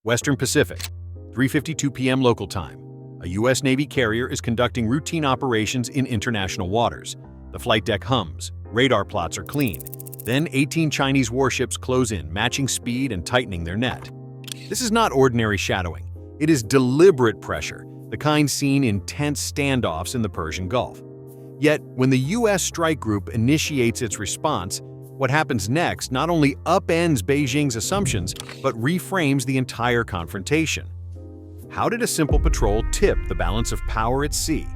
Western Pacific, 3:52 p.m. local time. A U.S. Navy carrier is conducting routine operations in international waters. The flight deck hums, radar plots are clean. Then 18 Chinese warships close in, matching speed and tightening their net. This is not ordinary shadowing. It is deliberate pressure, the kind seen in tense standoffs in the Persian Gulf. Yet, when the U.S. strike group initiates its response, what happens next not only upends Beijing's assumptions, but reframes the entire confrontation. How did a simple patrol tip the balance of power at sea?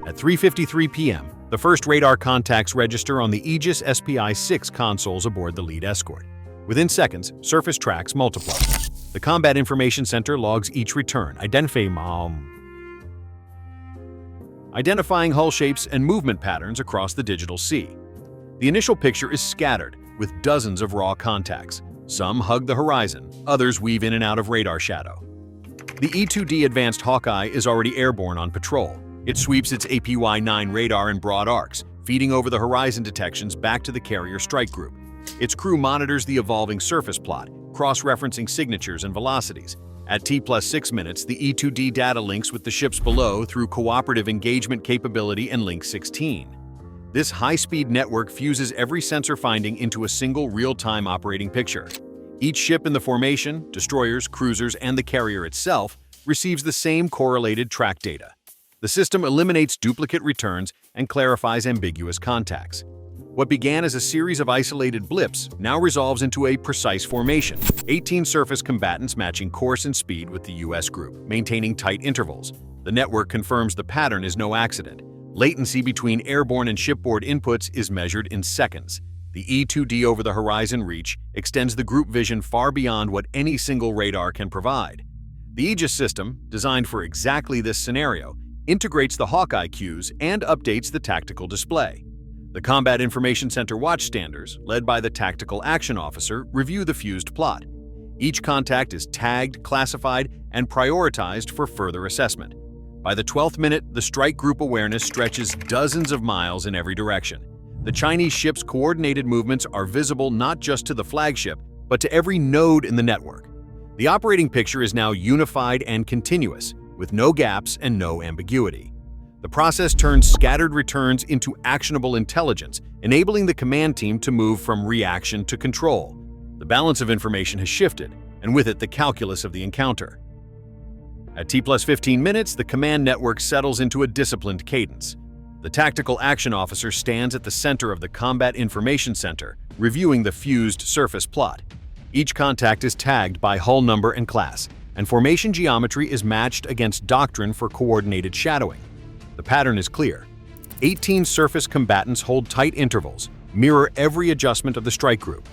At 3:53 p.m., the first radar contacts register on the Aegis SPI-6 consoles aboard the lead escort. Within seconds, surface tracks multiply. The Combat Information Center logs each return, identifying hull shapes and movement patterns across the digital sea. The initial picture is scattered, with dozens of raw contacts. Some hug the horizon, others weave in and out of radar shadow. The E-2D Advanced Hawkeye is already airborne on patrol. It sweeps its APY-9 radar in broad arcs, feeding over the horizon detections back to the carrier strike group. Its crew monitors the evolving surface plot, cross-referencing signatures and velocities. At T+6 minutes, the E-2D data links with the ships below through cooperative engagement capability and Link 16. This high-speed network fuses every sensor finding into a single real-time operating picture. Each ship in the formation, destroyers, cruisers, and the carrier itself, receives the same correlated track data. The system eliminates duplicate returns and clarifies ambiguous contacts. What began as a series of isolated blips now resolves into a precise formation, 18 surface combatants matching course and speed with the U.S. group, maintaining tight intervals. The network confirms the pattern is no accident. Latency between airborne and shipboard inputs is measured in seconds. The E-2D over-the-horizon reach extends the group vision far beyond what any single radar can provide. The Aegis system, designed for exactly this scenario, integrates the Hawkeye cues and updates the tactical display. The Combat Information Center watchstanders, led by the Tactical Action Officer, review the fused plot. Each contact is tagged, classified, and prioritized for further assessment. By the 12th minute, the strike group awareness stretches dozens of miles in every direction. The Chinese ship's coordinated movements are visible not just to the flagship, but to every node in the network. The operating picture is now unified and continuous, with no gaps and no ambiguity. The process turns scattered returns into actionable intelligence, enabling the command team to move from reaction to control. The balance of information has shifted, and with it the calculus of the encounter. At T+15 minutes, the command network settles into a disciplined cadence. The Tactical Action Officer stands at the center of the Combat Information Center, reviewing the fused surface plot. Each contact is tagged by hull number and class, and formation geometry is matched against doctrine for coordinated shadowing. The pattern is clear. 18 surface combatants hold tight intervals, mirror every adjustment of the strike group.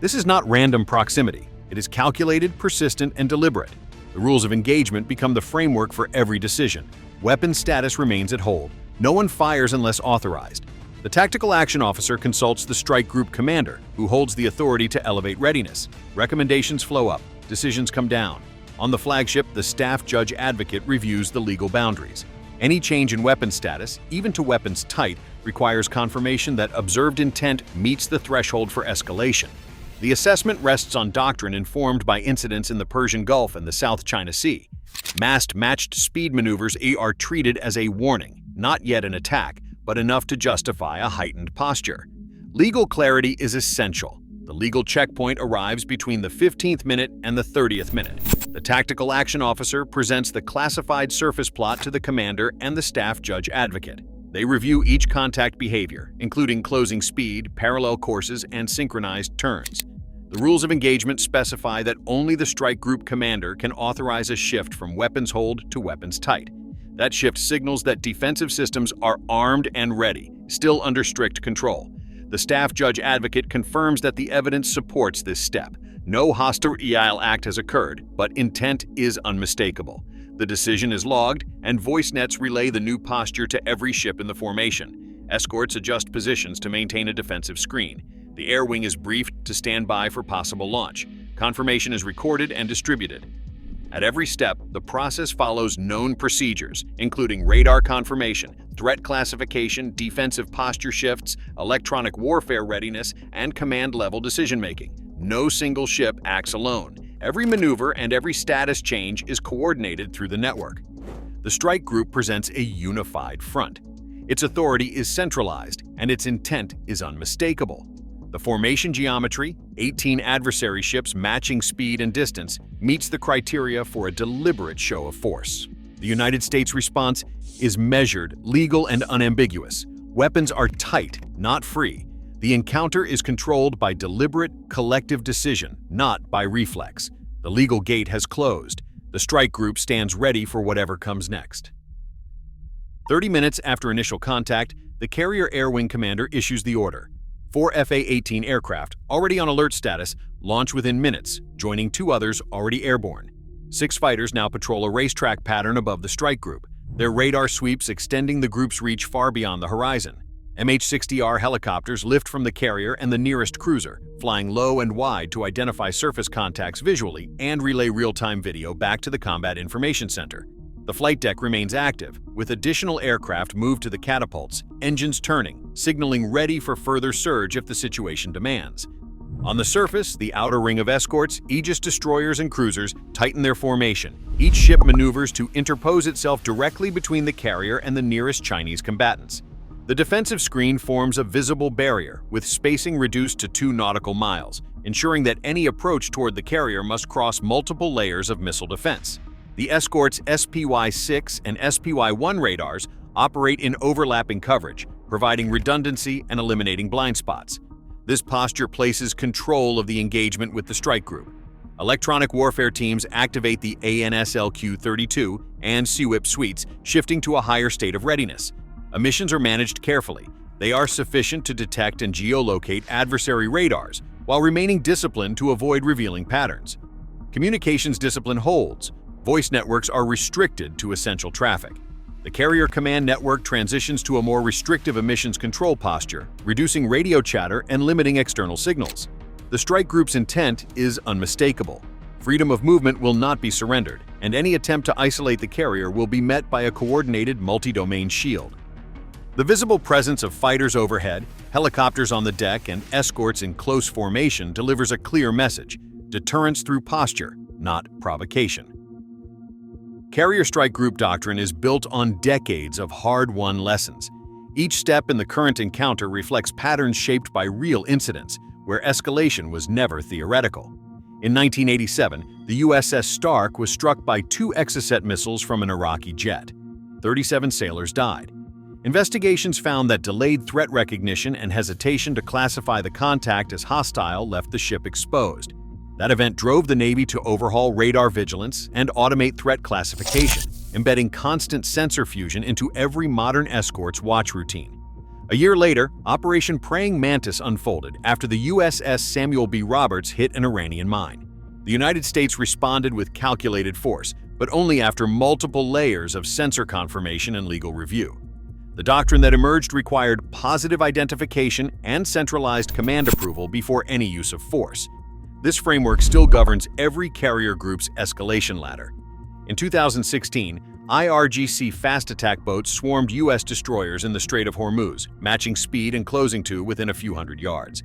This is not random proximity. It is calculated, persistent, and deliberate. The rules of engagement become the framework for every decision. Weapon status remains at hold. No one fires unless authorized. The Tactical Action Officer consults the strike group commander, who holds the authority to elevate readiness. Recommendations flow up, decisions come down. On the flagship, the Staff Judge Advocate reviews the legal boundaries. Any change in weapon status, even to weapons tight, requires confirmation that observed intent meets the threshold for escalation. The assessment rests on doctrine informed by incidents in the Persian Gulf and the South China Sea. Massed matched speed maneuvers are treated as a warning, not yet an attack, but enough to justify a heightened posture. Legal clarity is essential. The legal checkpoint arrives between the 15th minute and the 30th minute. The Tactical Action Officer presents the classified surface plot to the commander and the Staff Judge Advocate. They review each contact behavior, including closing speed, parallel courses, and synchronized turns. The rules of engagement specify that only the strike group commander can authorize a shift from weapons hold to weapons tight. That shift signals that defensive systems are armed and ready, still under strict control. The Staff Judge Advocate confirms that the evidence supports this step. No hostile act has occurred, but intent is unmistakable. The decision is logged, and voice nets relay the new posture to every ship in the formation. Escorts adjust positions to maintain a defensive screen. The air wing is briefed to stand by for possible launch. Confirmation is recorded and distributed. At every step, the process follows known procedures, including radar confirmation, threat classification, defensive posture shifts, electronic warfare readiness, and command-level decision-making. No single ship acts alone. Every maneuver and every status change is coordinated through the network. The strike group presents a unified front. Its authority is centralized, and its intent is unmistakable. The formation geometry, 18 adversary ships matching speed and distance, meets the criteria for a deliberate show of force. The United States response is measured, legal, and unambiguous. Weapons are tight, not free. The encounter is controlled by deliberate, collective decision, not by reflex. The legal gate has closed. The strike group stands ready for whatever comes next. 30 minutes after initial contact, the carrier air wing commander issues the order. 4 FA-18 aircraft, already on alert status, launch within minutes, joining 2 others already airborne. 6 fighters now patrol a racetrack pattern above the strike group, their radar sweeps extending the group's reach far beyond the horizon. MH-60R helicopters lift from the carrier and the nearest cruiser, flying low and wide to identify surface contacts visually and relay real-time video back to the Combat Information Center. The flight deck remains active, with additional aircraft moved to the catapults, engines turning, signaling ready for further surge if the situation demands. On the surface, the outer ring of escorts, Aegis destroyers and cruisers tighten their formation. Each ship maneuvers to interpose itself directly between the carrier and the nearest Chinese combatants. The defensive screen forms a visible barrier, with spacing reduced to 2 nautical miles, ensuring that any approach toward the carrier must cross multiple layers of missile defense. The escort's SPY-6 and SPY-1 radars operate in overlapping coverage, providing redundancy and eliminating blind spots. This posture places control of the engagement with the strike group. Electronic warfare teams activate the ANSLQ-32 and CWIP suites, shifting to a higher state of readiness. Emissions are managed carefully. They are sufficient to detect and geolocate adversary radars, while remaining disciplined to avoid revealing patterns. Communications discipline holds. Voice networks are restricted to essential traffic. The carrier command network transitions to a more restrictive emissions control posture, reducing radio chatter and limiting external signals. The strike group's intent is unmistakable. Freedom of movement will not be surrendered, and any attempt to isolate the carrier will be met by a coordinated multi-domain shield. The visible presence of fighters overhead, helicopters on the deck, and escorts in close formation delivers a clear message: deterrence through posture, not provocation. Carrier strike group doctrine is built on decades of hard-won lessons. Each step in the current encounter reflects patterns shaped by real incidents, where escalation was never theoretical. In 1987, the USS Stark was struck by 2 Exocet missiles from an Iraqi jet. 37 sailors died. Investigations found that delayed threat recognition and hesitation to classify the contact as hostile left the ship exposed. That event drove the Navy to overhaul radar vigilance and automate threat classification, embedding constant sensor fusion into every modern escort's watch routine. A year later, Operation Praying Mantis unfolded after the USS Samuel B. Roberts hit an Iranian mine. The United States responded with calculated force, but only after multiple layers of sensor confirmation and legal review. The doctrine that emerged required positive identification and centralized command approval before any use of force. This framework still governs every carrier group's escalation ladder. In 2016, IRGC fast attack boats swarmed U.S. destroyers in the Strait of Hormuz, matching speed and closing to within a few hundred yards.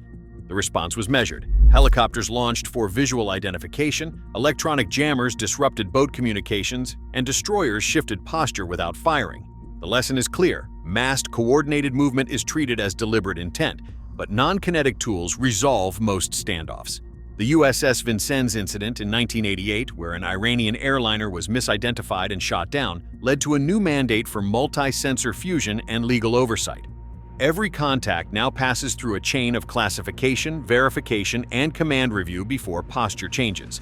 The response was measured. Helicopters launched for visual identification, electronic jammers disrupted boat communications, and destroyers shifted posture without firing. The lesson is clear: massed, coordinated movement is treated as deliberate intent, but non-kinetic tools resolve most standoffs. The USS Vincennes incident in 1988, where an Iranian airliner was misidentified and shot down, led to a new mandate for multi-sensor fusion and legal oversight. Every contact now passes through a chain of classification, verification, and command review before posture changes.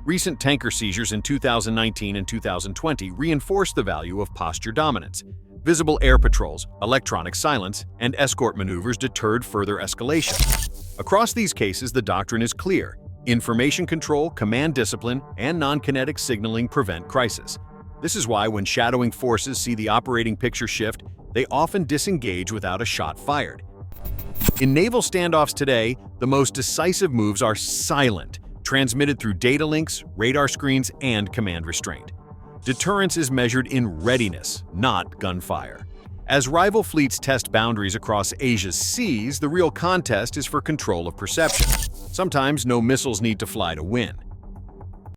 Recent tanker seizures in 2019 and 2020 reinforced the value of posture dominance. Visible air patrols, electronic silence, and escort maneuvers deterred further escalation. Across these cases, the doctrine is clear: information control, command discipline, and non-kinetic signaling prevent crisis. This is why when shadowing forces see the operating picture shift, they often disengage without a shot fired. In naval standoffs today, the most decisive moves are silent, transmitted through data links, radar screens, and command restraint. Deterrence is measured in readiness, not gunfire. As rival fleets test boundaries across Asia's seas, the real contest is for control of perception. Sometimes no missiles need to fly to win.